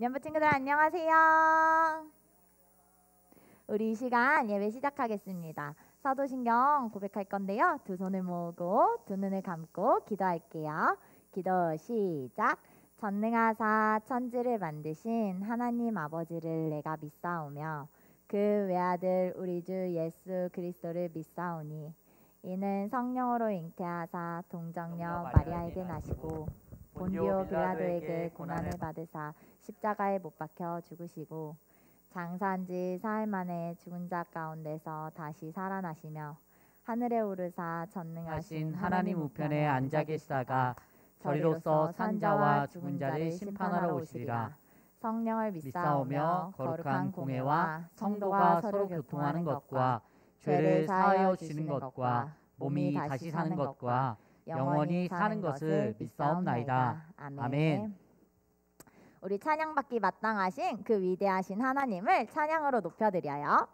연부 친구들 안녕하세요. 우리 이 시간 예배 시작하겠습니다. 사도신경 고백할 건데요. 두 손을 모으고 두 눈을 감고 기도할게요. 기도 시작. 전능하사 천지를 만드신 하나님 아버지를 내가 믿사오며 그 외아들 우리 주 예수 그리스도를 믿사오니 이는 성령으로 잉태하사 동정녀 마리아에게 나시고 본디오 빌라도에게 고난을 받으사 십자가에 못 박혀 죽으시고 장사한 지 사흘 만에 죽은 자 가운데서 다시 살아나시며 하늘에 오르사 전능하신 하나님 우편에 앉아 계시다가 저리로서 산자와 죽은 자를 심판하러 오시리라. 성령을 믿사오며 거룩한 공회와 성도가 서로 교통하는 것과 죄를 사하여 주시는 것과 몸이 다시 사는 것과 영원히 사는 것을 믿사옵나이다. 아멘. 우리 찬양받기 마땅하신 그 위대하신 하나님을 찬양으로 높여드려요.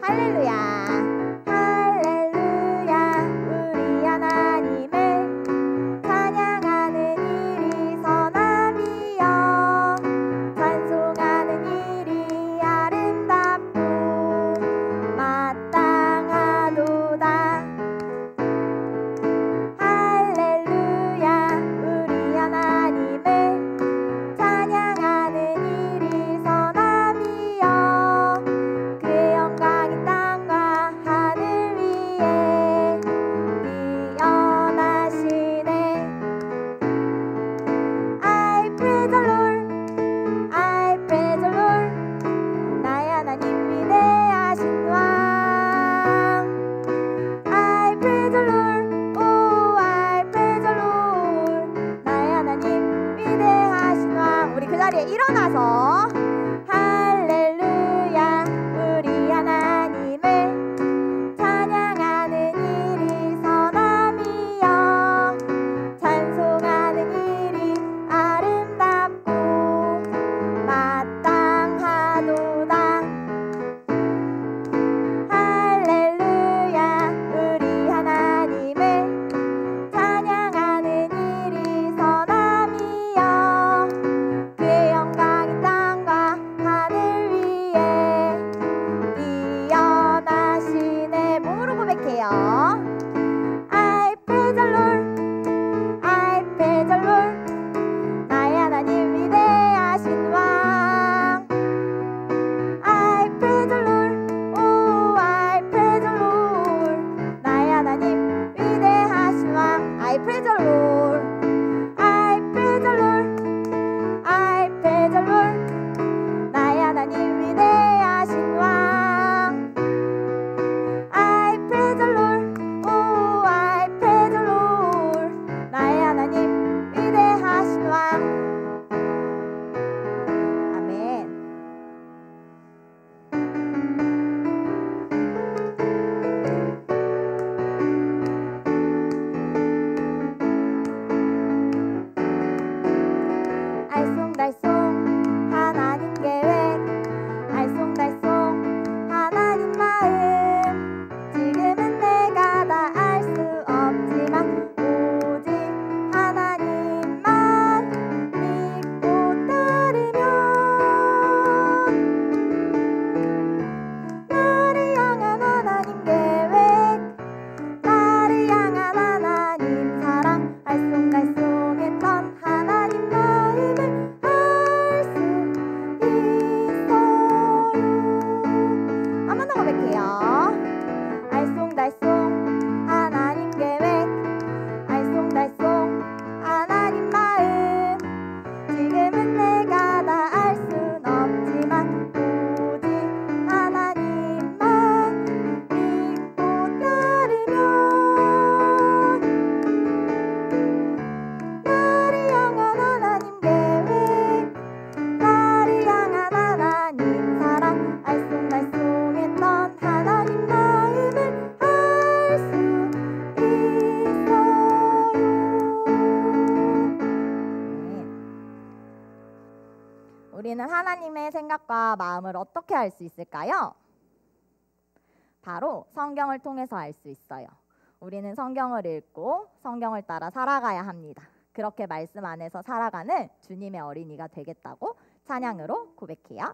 할렐루야. 일어나서 할렐루야 우리 하나님을 찬양하는 일이 선함이여 찬송하는 일이 아름답고 마땅하도다. 할렐루야 우리 하나님을 찬양하는 일이 선함이여 그의 영광이 땅과 하늘 위에 뛰어나시네. 몸으로 고백해요. I praise the Lord, I praise the Lord. 나의 하나님 위대하신 왕. I praise the Lord, oh I praise the Lord. 나의 하나님 위대하신 왕. I praise the Lord, I praise the Lord. I praise the Lord. 나의 하나님 위대하신 왕. I praise the Lord, oh I praise the Lord. 나의 하나님 위대하신 왕. 아멘. 알쏭달쏭 하나님 계획 알쏭달쏭 하나님 마음 지금은 내가 다 알 수 없지만 오직 하나님만 믿고 따르면 나를 향한 하나님 계획 나를 향한 하나님 사랑 알쏭달쏭했던 하나님 마음을 알 수 있어요. 한 번 더 고백해요. 알쏭달쏭 하나님 계획 알쏭달쏭 하나님 마음 지금은 내가 다 알 순 없지만 오직 하나님만 믿고 따르면 나를 향한 하나님 계획 나를 향한 하나님 사랑 알쏭달쏭했던 하나님 마음을 알 수 있어요. 우리는 하나님의 생각과 마음을 어떻게 알 수 있을까요? 바로 성경을 통해서 알 수 있어요. 우리는 성경을 읽고 성경을 따라 살아가야 합니다. 그렇게 말씀 안에서 살아가는 주님의 어린이가 되겠다고 찬양으로 고백해요.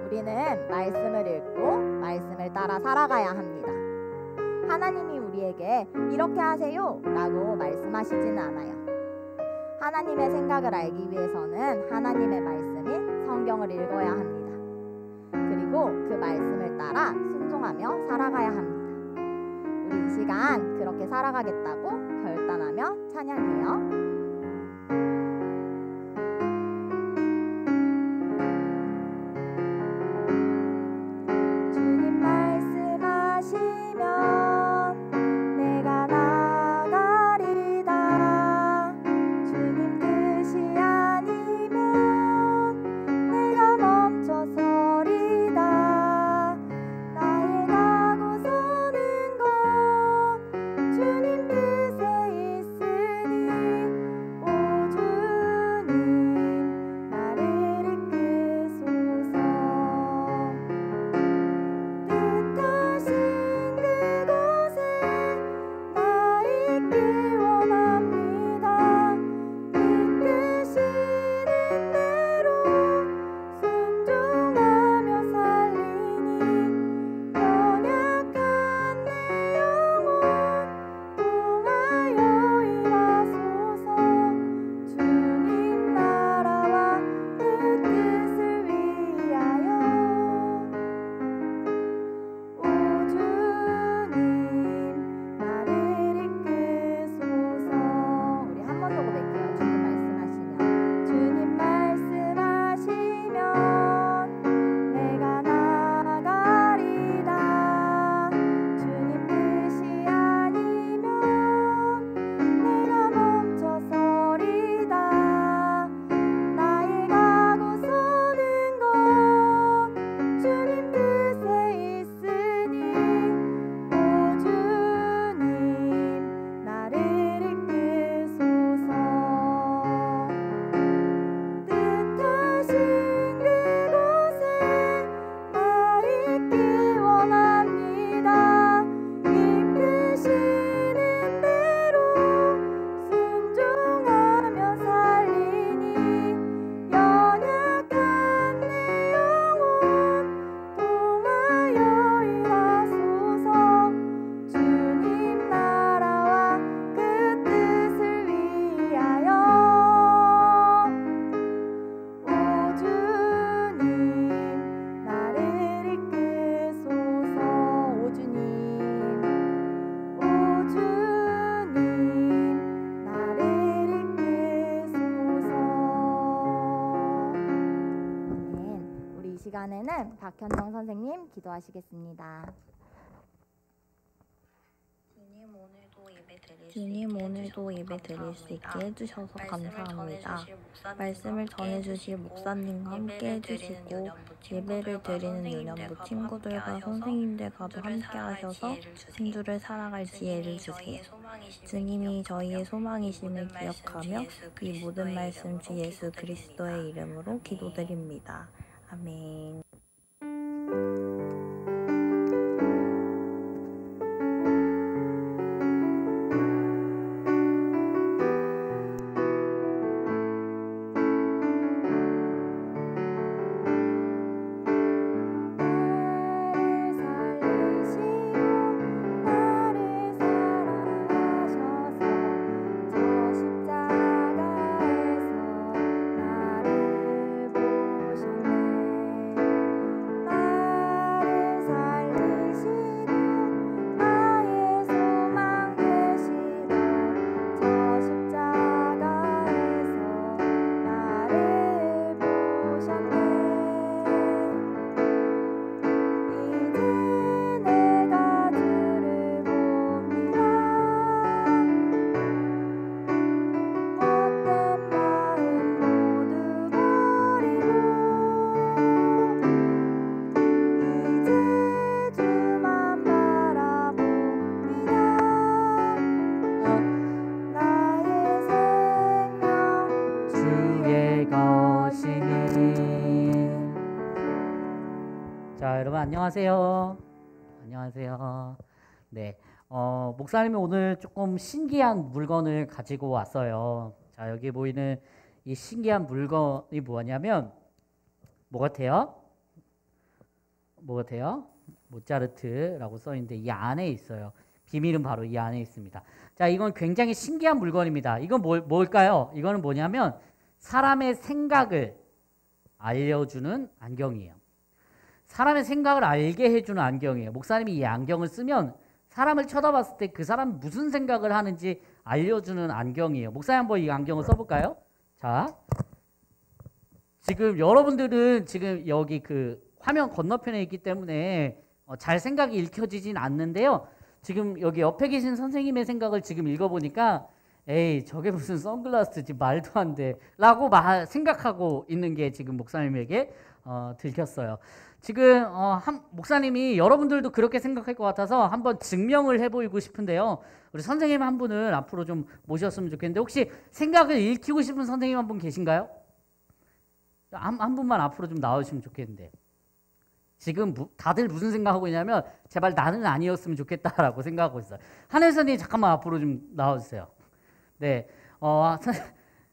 우리는 말씀을 읽고 말씀을 따라 살아가야 합니다. 하나님이 우리에게 이렇게 하세요 라고 말씀하시지는 않아요. 하나님의 생각을 알기 위해서는 하나님의 말씀인 성경을 읽어야 합니다. 그리고 그 말씀을 따라 순종하며 살아가야 합니다. 우리 이 시간 그렇게 살아가겠다고 결단하며 찬양해요. 주님 뜻에 있으니 시간에는 박현정 선생님 기도하시겠습니다. 주님, 오늘도 예배 드릴 수 있게 해주셔서 감사합니다. 말씀을 전해주실 목사님과 함께 해주시고 예배를 드리는 유년부 친구들과 선생님들과도 함께 하셔서 신주를 살아갈 지혜를 주세요. 주님이 저희의 소망이심을 기억하며 이 모든 말씀 주 예수 그리스도의 이름으로 기도드립니다. 아멘. 자, 여러분 안녕하세요. 안녕하세요. 네, 목사님이 오늘 조금 신기한 물건을 가지고 왔어요. 자, 여기 보이는 이 신기한 물건이 뭐냐면 뭐 같아요? 뭐 같아요? 모차르트라고 써 있는데 이 안에 있어요. 비밀은 바로 이 안에 있습니다. 자, 이건 굉장히 신기한 물건입니다. 이건 뭘까요? 이거는 뭐냐면 사람의 생각을 알려주는 안경이에요. 사람의 생각을 알게 해주는 안경이에요. 목사님이 이 안경을 쓰면 사람을 쳐다봤을 때 그 사람이 무슨 생각을 하는지 알려주는 안경이에요. 목사님 한번 이 안경을 써볼까요? 자, 지금 여러분들은 지금 여기 그 화면 건너편에 있기 때문에 잘 생각이 읽혀지진 않는데요. 지금 여기 옆에 계신 선생님의 생각을 지금 읽어보니까 에이, 저게 무슨 선글라스지, 말도 안 돼 라고 생각하고 있는 게 지금 목사님에게 들켰어요. 지금 목사님이 여러분들도 그렇게 생각할 것 같아서 한번 증명을 해보이고 싶은데요. 우리 선생님 한 분을 앞으로 좀 모셨으면 좋겠는데 혹시 생각을 읽히고 싶은 선생님 한 분 계신가요? 한 분만 앞으로 좀 나와주시면 좋겠는데. 지금 다들 무슨 생각하고 있냐면 제발 나는 아니었으면 좋겠다라고 생각하고 있어요. 하늘 선생님 잠깐만 앞으로 좀 나와주세요. 네,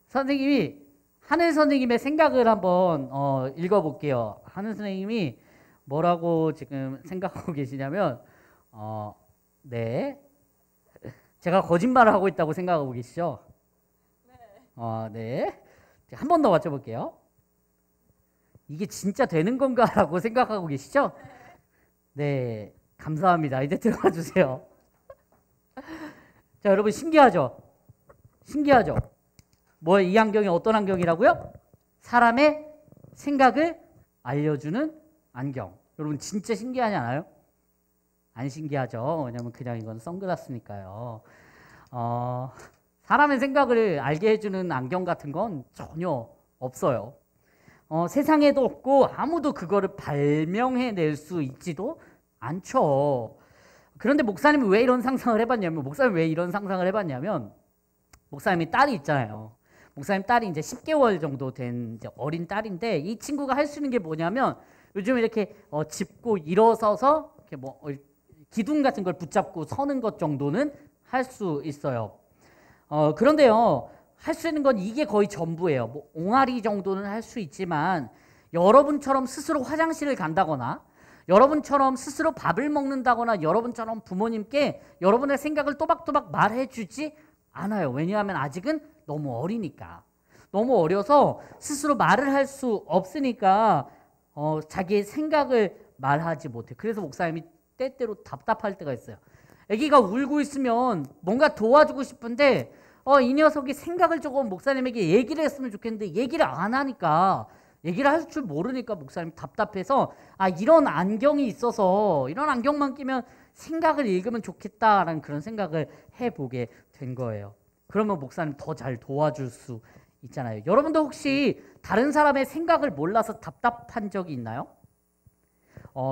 선생님이 하늘 선생님의 생각을 한번 읽어볼게요. 하늘 선생님이 뭐라고 지금 생각하고 계시냐면 네, 제가 거짓말을 하고 있다고 생각하고 계시죠? 네, 한 번 더 맞춰볼게요. 이게 진짜 되는 건가라고 생각하고 계시죠? 네, 감사합니다. 이제 들어가 주세요. 자, 여러분 신기하죠? 신기하죠? 뭐 이 안경이 어떤 안경이라고요? 사람의 생각을 알려주는 안경. 여러분 진짜 신기하지 않아요? 안 신기하죠? 왜냐면 그냥 이건 선글라스니까요. 사람의 생각을 알게 해주는 안경 같은 건 전혀 없어요. 세상에도 없고 아무도 그거를 발명해낼 수 있지도 않죠. 그런데 목사님이 왜 이런 상상을 해봤냐면 목사님이 딸이 있잖아요. 목사님 딸이 이제 10개월 정도 된 이제 어린 딸인데 이 친구가 할 수 있는 게 뭐냐면 요즘 이렇게 짚고 일어서서 이렇게 뭐 기둥 같은 걸 붙잡고 서는 것 정도는 할 수 있어요. 그런데요, 할 수 있는 건 이게 거의 전부예요. 뭐 옹알이 정도는 할 수 있지만 여러분처럼 스스로 화장실을 간다거나 여러분처럼 스스로 밥을 먹는다거나 여러분처럼 부모님께 여러분의 생각을 또박또박 말해주지 않아요. 왜냐하면 아직은 너무 어리니까. 너무 어려서 스스로 말을 할 수 없으니까 자기의 생각을 말하지 못해. 그래서 목사님이 때때로 답답할 때가 있어요. 아기가 울고 있으면 뭔가 도와주고 싶은데 이 녀석이 생각을 조금 목사님에게 얘기를 했으면 좋겠는데 얘기를 안 하니까 얘기를 할 줄 모르니까 목사님 답답해서 이런 안경이 있어서 이런 안경만 끼면 생각을 읽으면 좋겠다라는 그런 생각을 해보게 된 거예요. 그러면 목사님 더 잘 도와줄 수 있잖아요. 여러분도 혹시 다른 사람의 생각을 몰라서 답답한 적이 있나요?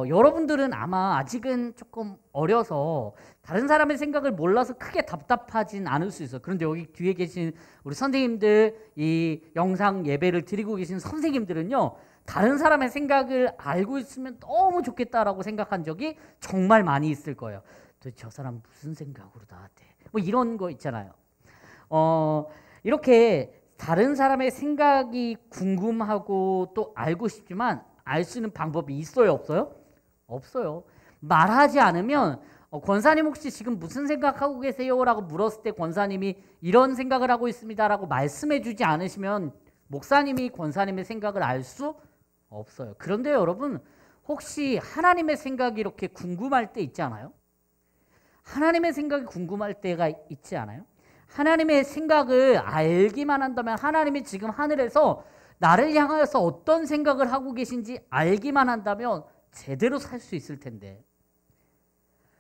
여러분들은 아마 아직은 조금 어려서 다른 사람의 생각을 몰라서 크게 답답하진 않을 수 있어요. 그런데 여기 뒤에 계신 우리 선생님들, 이 영상 예배를 드리고 계신 선생님들은요, 다른 사람의 생각을 알고 있으면 너무 좋겠다라고 생각한 적이 정말 많이 있을 거예요. 도대체 저 사람 무슨 생각으로 나한테 뭐 이런 거 있잖아요. 이렇게 다른 사람의 생각이 궁금하고 또 알고 싶지만 알 수 있는 방법이 있어요, 없어요? 없어요. 말하지 않으면 권사님 혹시 지금 무슨 생각하고 계세요? 라고 물었을 때 권사님이 이런 생각을 하고 있습니다 라고 말씀해 주지 않으시면 목사님이 권사님의 생각을 알 수 없어요. 그런데 여러분, 혹시 하나님의 생각이 이렇게 궁금할 때 있지 않아요? 하나님의 생각이 궁금할 때가 있지 않아요? 하나님의 생각을 알기만 한다면 하나님이 지금 하늘에서 나를 향하여서 어떤 생각을 하고 계신지 알기만 한다면 제대로 살 수 있을 텐데,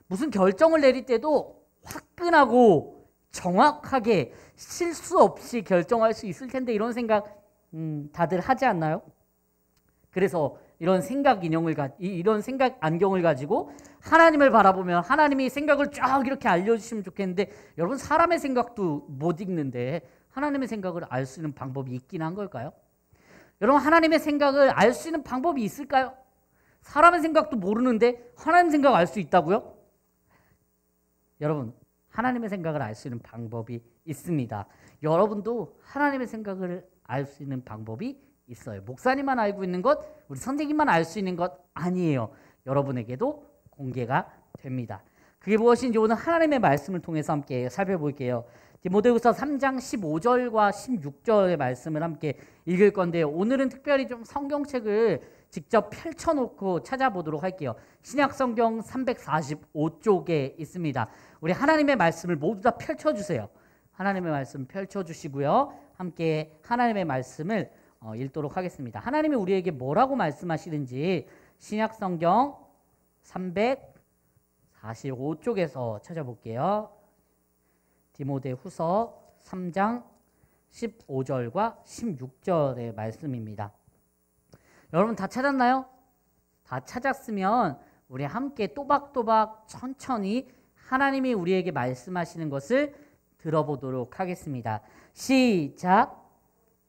무슨 결정을 내릴 때도 화끈하고 정확하게 실수 없이 결정할 수 있을 텐데 이런 생각 다들 하지 않나요? 그래서 이런 생각 인형을 이런 생각 안경을 가지고 하나님을 바라보면 하나님이 생각을 쫙 이렇게 알려주시면 좋겠는데, 여러분 사람의 생각도 못 읽는데 하나님의 생각을 알 수 있는 방법이 있긴 한 걸까요? 여러분 하나님의 생각을 알 수 있는 방법이 있을까요? 사람의 생각도 모르는데 하나님 생각을 알 수 있다고요? 여러분 하나님의 생각을 알 수 있는 방법이 있습니다. 여러분도 하나님의 생각을 알 수 있는 방법이 있어요. 목사님만 알고 있는 것, 우리 선생님만 알 수 있는 것 아니에요. 여러분에게도 공개가 됩니다. 그게 무엇인지 오늘 하나님의 말씀을 통해서 함께 살펴볼게요. 디모데후서 3장 15절과 16절의 말씀을 함께 읽을 건데요. 오늘은 특별히 좀 성경책을 직접 펼쳐놓고 찾아보도록 할게요. 신약성경 345쪽에 있습니다. 우리 하나님의 말씀을 모두 다 펼쳐주세요. 하나님의 말씀 펼쳐주시고요. 함께 하나님의 말씀을 읽도록 하겠습니다. 하나님이 우리에게 뭐라고 말씀하시는지 신약성경 345쪽에서 찾아볼게요. 디모데후서 3장 15절과 16절의 말씀입니다. 여러분 다 찾았나요? 다 찾았으면 우리 함께 또박또박 천천히 하나님이 우리에게 말씀하시는 것을 들어보도록 하겠습니다. 시작!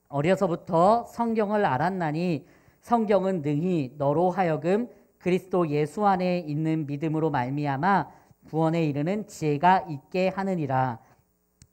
어려서부터 성경을 알았나니 성경은 능히 너로 하여금 그리스도 예수 안에 있는 믿음으로 말미암아 구원에 이르는 지혜가 있게 하느니라.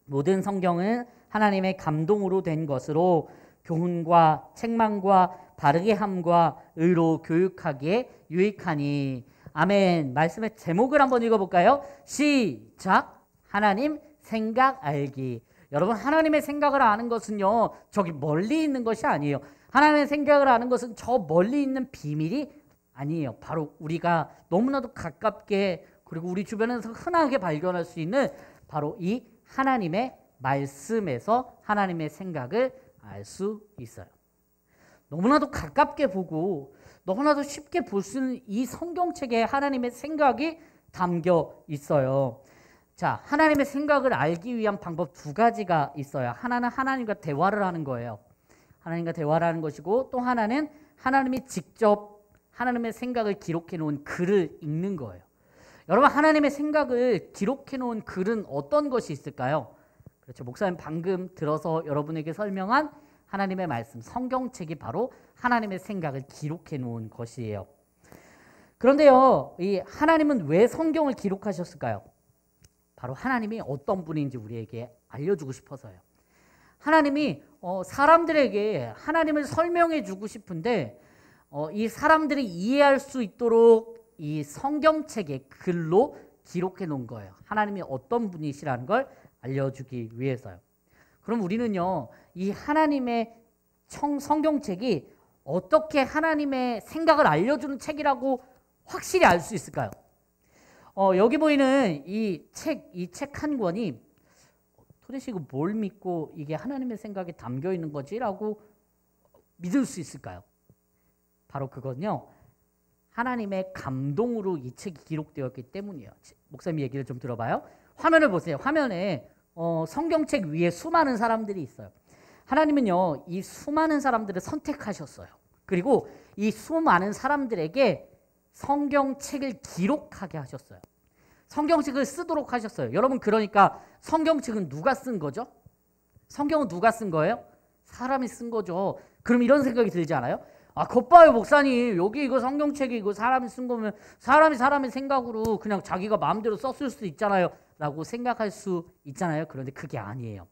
모든 성경은 하나님의 감동으로 된 것으로 교훈과 책망과 바르게 함과 의로 교육하기에 유익하니. 아멘. 말씀의 제목을 한번 읽어볼까요? 시작. 하나님 생각 알기. 여러분 하나님의 생각을 아는 것은요, 저기 멀리 있는 것이 아니에요. 하나님의 생각을 아는 것은 저 멀리 있는 비밀이 아니에요. 바로 우리가 너무나도 가깝게 그리고 우리 주변에서 흔하게 발견할 수 있는 바로 이 하나님의 말씀에서 하나님의 생각을 알 수 있어요. 너무나도 가깝게 보고 너무나도 쉽게 볼 수 있는 이 성경책에 하나님의 생각이 담겨 있어요. 자, 하나님의 생각을 알기 위한 방법 두 가지가 있어요. 하나는 하나님과 대화를 하는 거예요. 하나님과 대화를 하는 것이고, 또 하나는 하나님이 직접 하나님의 생각을 기록해 놓은 글을 읽는 거예요. 여러분 하나님의 생각을 기록해 놓은 글은 어떤 것이 있을까요? 그렇죠. 목사님 방금 들어서 여러분에게 설명한 하나님의 말씀, 성경책이 바로 하나님의 생각을 기록해 놓은 것이에요. 그런데요, 이 하나님은 왜 성경을 기록하셨을까요? 바로 하나님이 어떤 분인지 우리에게 알려주고 싶어서요. 하나님이 사람들에게 하나님을 설명해 주고 싶은데 이 사람들이 이해할 수 있도록 이 성경책에 글로 기록해 놓은 거예요. 하나님이 어떤 분이시라는 걸 알려주기 위해서요. 그럼 우리는요, 이 하나님의 성경책이 어떻게 하나님의 생각을 알려주는 책이라고 확실히 알 수 있을까요? 여기 보이는 이 책 한 권이 도대체 이거 뭘 믿고 이게 하나님의 생각이 담겨 있는 거지라고 믿을 수 있을까요? 바로 그건요. 하나님의 감동으로 이 책이 기록되었기 때문이에요. 목사님 얘기를 좀 들어봐요. 화면을 보세요. 화면에 성경책 위에 수많은 사람들이 있어요. 하나님은요, 이 수많은 사람들을 선택하셨어요. 그리고 이 수많은 사람들에게 성경책을 기록하게 하셨어요. 성경책을 쓰도록 하셨어요. 여러분, 그러니까 성경책은 누가 쓴 거죠? 성경은 누가 쓴 거예요? 사람이 쓴 거죠. 그럼 이런 생각이 들지 않아요? 아, 겉봐요, 목사님. 여기 이거 성경책이 이거 사람이 쓴 거면 사람이 사람의 생각으로 그냥 자기가 마음대로 썼을 수도 있잖아요. 라고 생각할 수 있잖아요. 그런데 그게 아니에요.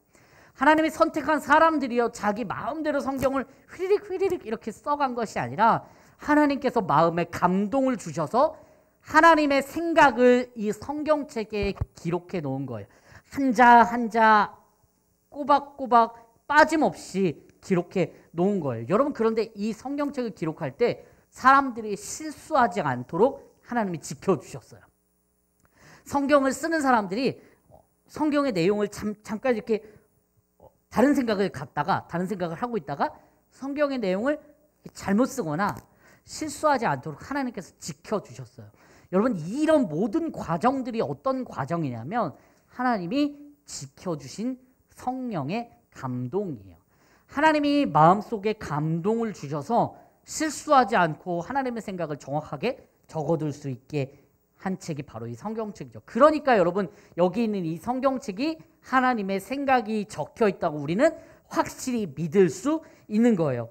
하나님이 선택한 사람들이요, 자기 마음대로 성경을 휘리릭 이렇게 써간 것이 아니라 하나님께서 마음에 감동을 주셔서 하나님의 생각을 이 성경책에 기록해 놓은 거예요. 한자 한자 꼬박꼬박 빠짐없이 기록해 놓은 거예요. 여러분, 그런데 이 성경책을 기록할 때 사람들이 실수하지 않도록 하나님이 지켜주셨어요. 성경을 쓰는 사람들이 성경의 내용을 잠깐 이렇게 다른 생각을 하고 있다가 성경의 내용을 잘못 쓰거나 실수하지 않도록 하나님께서 지켜주셨어요. 여러분, 이런 모든 과정들이 어떤 과정이냐면 하나님이 지켜주신 성령의 감동이에요. 하나님이 마음속에 감동을 주셔서 실수하지 않고 하나님의 생각을 정확하게 적어둘 수 있게 한 책이 바로 이 성경책이죠. 그러니까 여러분, 여기 있는 이 성경책이 하나님의 생각이 적혀 있다고 우리는 확실히 믿을 수 있는 거예요.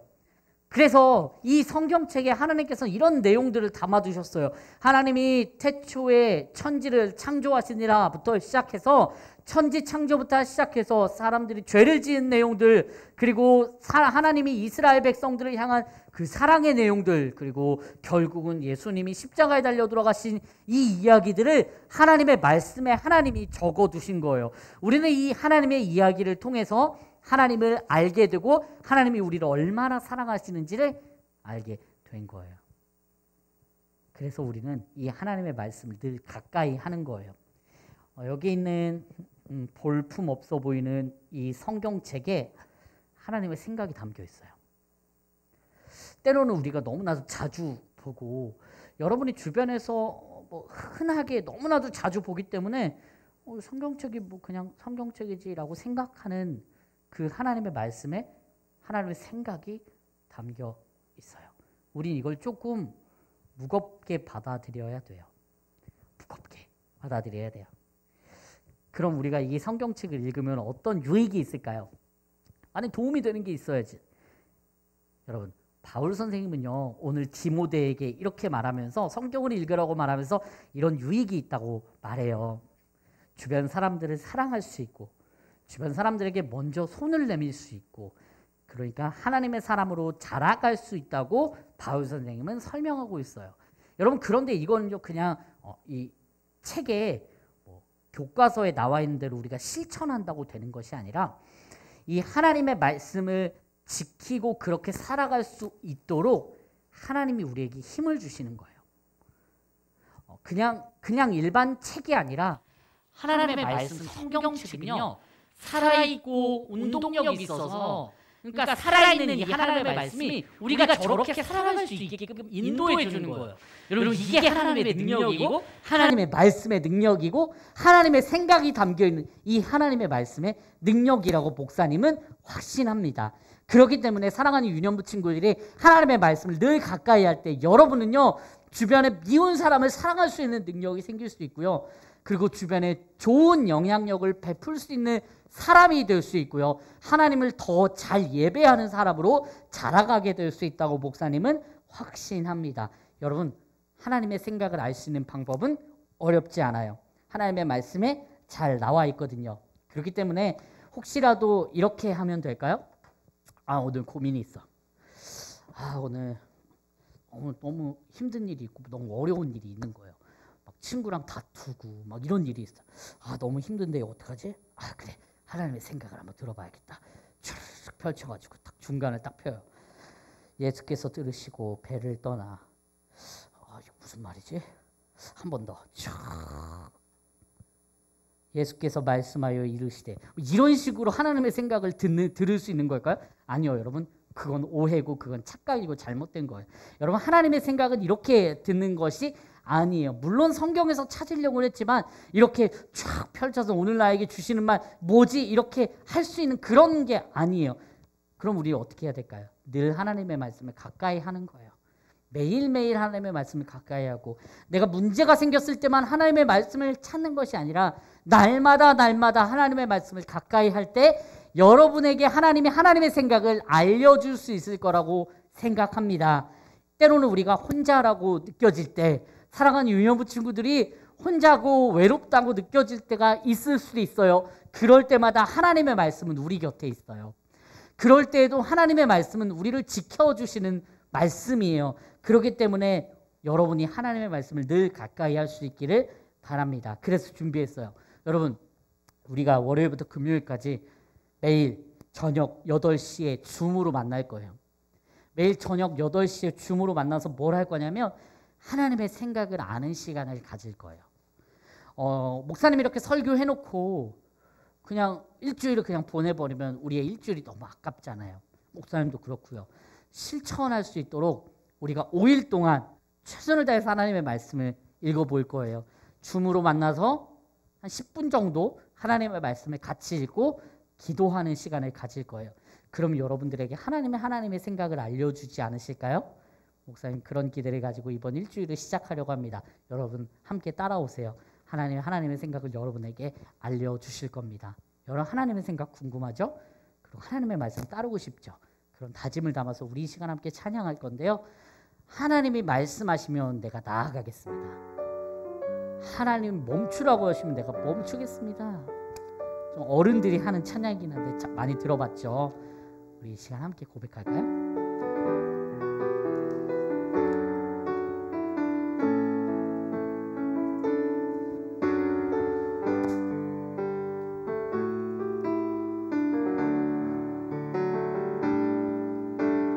그래서 이 성경책에 하나님께서 이런 내용들을 담아두셨어요. 하나님이 태초에 천지를 창조하시니라부터 시작해서 천지 창조부터 시작해서 사람들이 죄를 지은 내용들, 그리고 하나님이 이스라엘 백성들을 향한 그 사랑의 내용들, 그리고 결국은 예수님이 십자가에 달려 돌아가신 이 이야기들을 하나님의 말씀에 하나님이 적어두신 거예요. 우리는 이 하나님의 이야기를 통해서 하나님을 알게 되고 하나님이 우리를 얼마나 사랑하시는지를 알게 된 거예요. 그래서 우리는 이 하나님의 말씀을 늘 가까이 하는 거예요. 여기 있는 볼품 없어 보이는 이 성경책에 하나님의 생각이 담겨 있어요. 때로는 우리가 너무나도 자주 보고, 여러분이 주변에서 뭐 흔하게 너무나도 자주 보기 때문에 성경책이 뭐 그냥 성경책이지라고 생각하는 그 하나님의 말씀에 하나님의 생각이 담겨 있어요. 우린 이걸 조금 무겁게 받아들여야 돼요. 무겁게 받아들여야 돼요. 그럼 우리가 이 성경책을 읽으면 어떤 유익이 있을까요? 아니, 도움이 되는 게 있어야지. 여러분, 바울 선생님은요, 오늘 디모데에게 이렇게 말하면서, 성경을 읽으라고 말하면서 이런 유익이 있다고 말해요. 주변 사람들을 사랑할 수 있고, 주변 사람들에게 먼저 손을 내밀 수 있고, 그러니까 하나님의 사람으로 자라갈 수 있다고 바울 선생님은 설명하고 있어요. 여러분, 그런데 이거는요, 그냥 이 책에 교과서에 나와 있는 대로 우리가 실천한다고 되는 것이 아니라 이 하나님의 말씀을 지키고 그렇게 살아갈 수 있도록 하나님이 우리에게 힘을 주시는 거예요. 그냥 일반 책이 아니라 하나님의 말씀 성경책은요, 살아있고 운동력이 있어서, 그러니까 살아있는 이 하나님의 말씀이 우리가 저렇게 살아갈 수 있게끔 인도해 주는 거예요. 여러분, 이게 하나님의 능력이고 하나님의 말씀의 능력이고 하나님의 생각이 담겨있는 이 하나님의 말씀의 능력이라고 목사님은 확신합니다. 그렇기 때문에 사랑하는 유년부 친구들이 하나님의 말씀을 늘 가까이 할 때 여러분은요, 주변에 미운 사람을 사랑할 수 있는 능력이 생길 수 있고요, 그리고 주변에 좋은 영향력을 베풀 수 있는 사람이 될 수 있고요, 하나님을 더 잘 예배하는 사람으로 자라가게 될 수 있다고 목사님은 확신합니다. 여러분, 하나님의 생각을 알 수 있는 방법은 어렵지 않아요. 하나님의 말씀에 잘 나와 있거든요. 그렇기 때문에 혹시라도 이렇게 하면 될까요? 오늘 고민이 있어. 오늘 너무 힘든 일이 있고 너무 어려운 일이 있는 거예요. 막 친구랑 다투고 막 이런 일이 있어. 너무 힘든데 어떡하지? 그래, 하나님의 생각을 한번 들어봐야겠다. 쭉 펼쳐가지고 딱 중간을 딱 펴요. 예수께서 들으시고 배를 떠나. 이게 무슨 말이지? 한 번 더. 예수께서 말씀하여 이르시되. 이런 식으로 하나님의 생각을 들을 수 있는 걸까요? 아니요, 여러분. 그건 오해고 그건 착각이고 잘못된 거예요. 여러분, 하나님의 생각은 이렇게 듣는 것이 아니에요. 물론 성경에서 찾으려고 했지만 이렇게 쫙 펼쳐서 오늘 나에게 주시는 말 뭐지? 이렇게 할 수 있는 그런 게 아니에요. 그럼 우리 어떻게 해야 될까요? 늘 하나님의 말씀을 가까이 하는 거예요. 매일매일 하나님의 말씀을 가까이 하고, 내가 문제가 생겼을 때만 하나님의 말씀을 찾는 것이 아니라 날마다 하나님의 말씀을 가까이 할 때 여러분에게 하나님이 하나님의 생각을 알려줄 수 있을 거라고 생각합니다. 때로는 우리가 혼자라고 느껴질 때, 사랑하는 유년부 친구들이 혼자고 외롭다고 느껴질 때가 있을 수도 있어요. 그럴 때마다 하나님의 말씀은 우리 곁에 있어요. 그럴 때에도 하나님의 말씀은 우리를 지켜주시는 말씀이에요. 그렇기 때문에 여러분이 하나님의 말씀을 늘 가까이 할 수 있기를 바랍니다. 그래서 준비했어요. 여러분, 우리가 월요일부터 금요일까지 매일 저녁 8시에 줌으로 만날 거예요. 매일 저녁 8시에 줌으로 만나서 뭘 할 거냐면 하나님의 생각을 아는 시간을 가질 거예요. 목사님이 이렇게 설교해놓고 그냥 일주일을 그냥 보내버리면 우리의 일주일이 너무 아깝잖아요. 목사님도 그렇고요. 실천할 수 있도록 우리가 5일 동안 최선을 다해서 하나님의 말씀을 읽어볼 거예요. 줌으로 만나서 한 10분 정도 하나님의 말씀을 같이 읽고 기도하는 시간을 가질 거예요. 그럼 여러분들에게 하나님의 생각을 알려주지 않으실까요? 목사님 그런 기대를 가지고 이번 일주일을 시작하려고 합니다. 여러분 함께 따라오세요. 하나님의 생각을 여러분에게 알려주실 겁니다. 여러분 하나님의 생각 궁금하죠? 그리고 하나님의 말씀 따르고 싶죠? 그런 다짐을 담아서 우리 이 시간 함께 찬양할 건데요. 하나님이 말씀하시면 내가 나아가겠습니다. 하나님 멈추라고 하시면 내가 멈추겠습니다. 좀 어른들이 하는 찬양이긴 한데 많이 들어봤죠? 우리 이 시간 함께 고백할까요?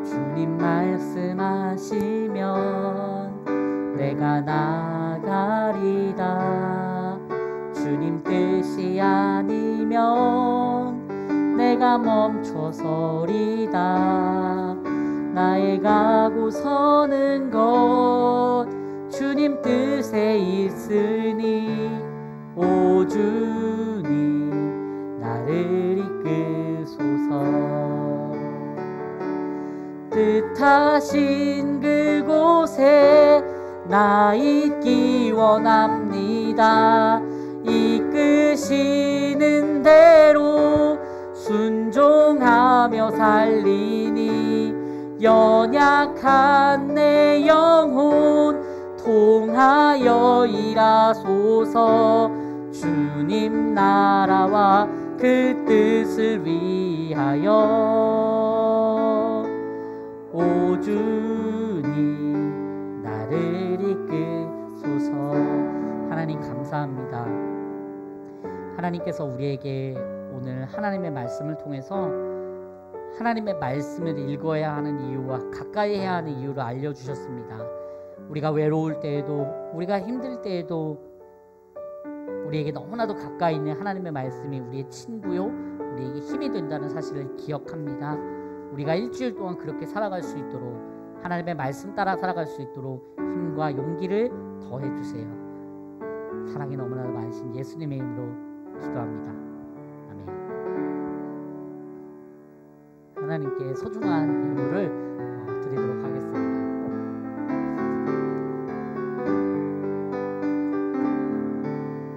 주님 말씀하시면 내가 나가리다. 주님 뜻이 아니면 내가 멈춰서리다. 나의 가고 서는 것 주님 뜻에 있으니 오 주님 나를 이끄소서. 뜻하신 그곳에 나 있기 원합니다. 이끄시는 대로 순종하며 살리니 연약한 내 영혼 통하여 일하소서. 주님 나라와 그 뜻을 위하여 오 주님 나를 이끄소서. 하나님 감사합니다. 하나님께서 우리에게 오늘 하나님의 말씀을 통해서 하나님의 말씀을 읽어야 하는 이유와 가까이 해야 하는 이유를 알려주셨습니다. 우리가 외로울 때에도 우리가 힘들 때에도 우리에게 너무나도 가까이 있는 하나님의 말씀이 우리의 친구요 우리에게 힘이 된다는 사실을 기억합니다. 우리가 일주일 동안 그렇게 살아갈 수 있도록 하나님의 말씀 따라 살아갈 수 있도록 힘과 용기를 더해 주세요. 사랑이 너무나도 많으신 예수님의 이름으로 기도합니다. 아멘. 하나님께 소중한 예물을 드리도록 하겠습니다.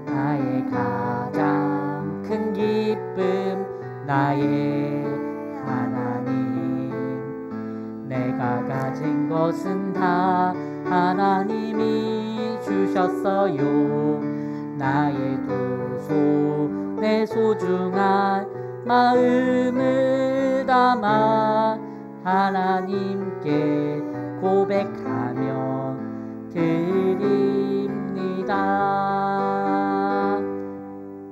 나의 가장 큰 기쁨 나의 하나님, 내가 가진 것은 다 하나님이 주셨어요. 나의 두 손에 소중한 마음을 담아 하나님께 고백하며 드립니다.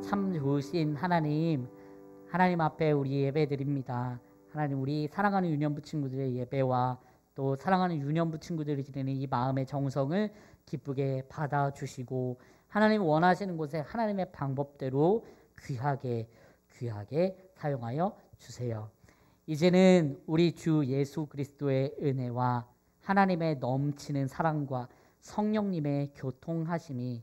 참 좋으신 하나님, 하나님 앞에 우리 예배 드립니다. 하나님, 우리 사랑하는 유년부 친구들의 예배와 또 사랑하는 유년부 친구들이 드리는 이 마음의 정성을 기쁘게 받아주시고 하나님 원하시는 곳에 하나님의 방법대로 귀하게 사용하여 주세요. 이제는 우리 주 예수 그리스도의 은혜와 하나님의 넘치는 사랑과 성령님의 교통하심이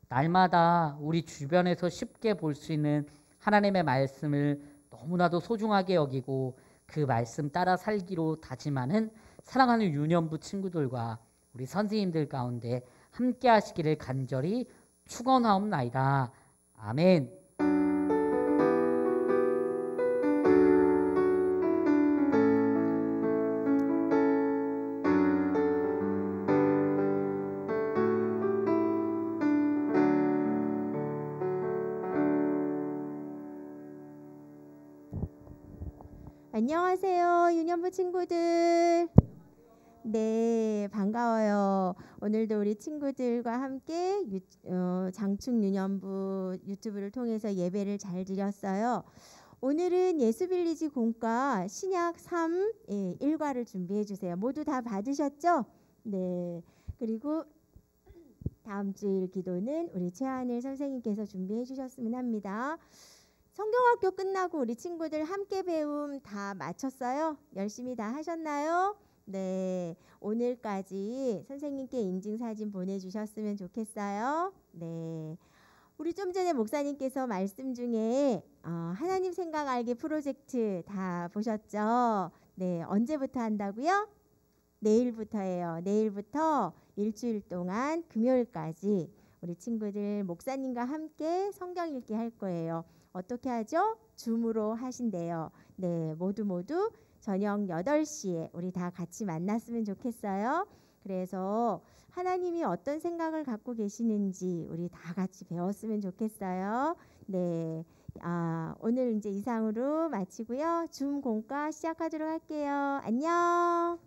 날마다 우리 주변에서 쉽게 볼 수 있는 하나님의 말씀을 너무나도 소중하게 여기고 그 말씀 따라 살기로 다짐하는 사랑하는 유년부 친구들과 우리 선생님들 가운데 함께 하시기를 간절히 축원하옵나이다. 아멘. 안녕하세요, 유년부 친구들. 네, 반가워요. 오늘도 우리 친구들과 함께 장충 유년부 유튜브를 통해서 예배를 잘 드렸어요. 오늘은 예수빌리지 공과 신약 3 1과를 준비해 주세요. 모두 다 받으셨죠? 네. 그리고 다음 주일 기도는 우리 최하늘 선생님께서 준비해 주셨으면 합니다. 성경학교 끝나고 우리 친구들 함께 배움 다 마쳤어요? 열심히 다 하셨나요? 네, 오늘까지 선생님께 인증사진 보내주셨으면 좋겠어요. 네, 우리 좀 전에 목사님께서 말씀 중에 하나님 생각 알기 프로젝트 다 보셨죠? 네, 언제부터 한다고요? 내일부터예요. 내일부터 일주일 동안 금요일까지 우리 친구들 목사님과 함께 성경 읽기 할 거예요. 어떻게 하죠? 줌으로 하신대요. 네, 모두 저녁 8시에 우리 다 같이 만났으면 좋겠어요. 그래서 하나님이 어떤 생각을 갖고 계시는지 우리 다 같이 배웠으면 좋겠어요. 네, 오늘 이제 이상으로 마치고요. 줌 공과 시작하도록 할게요. 안녕.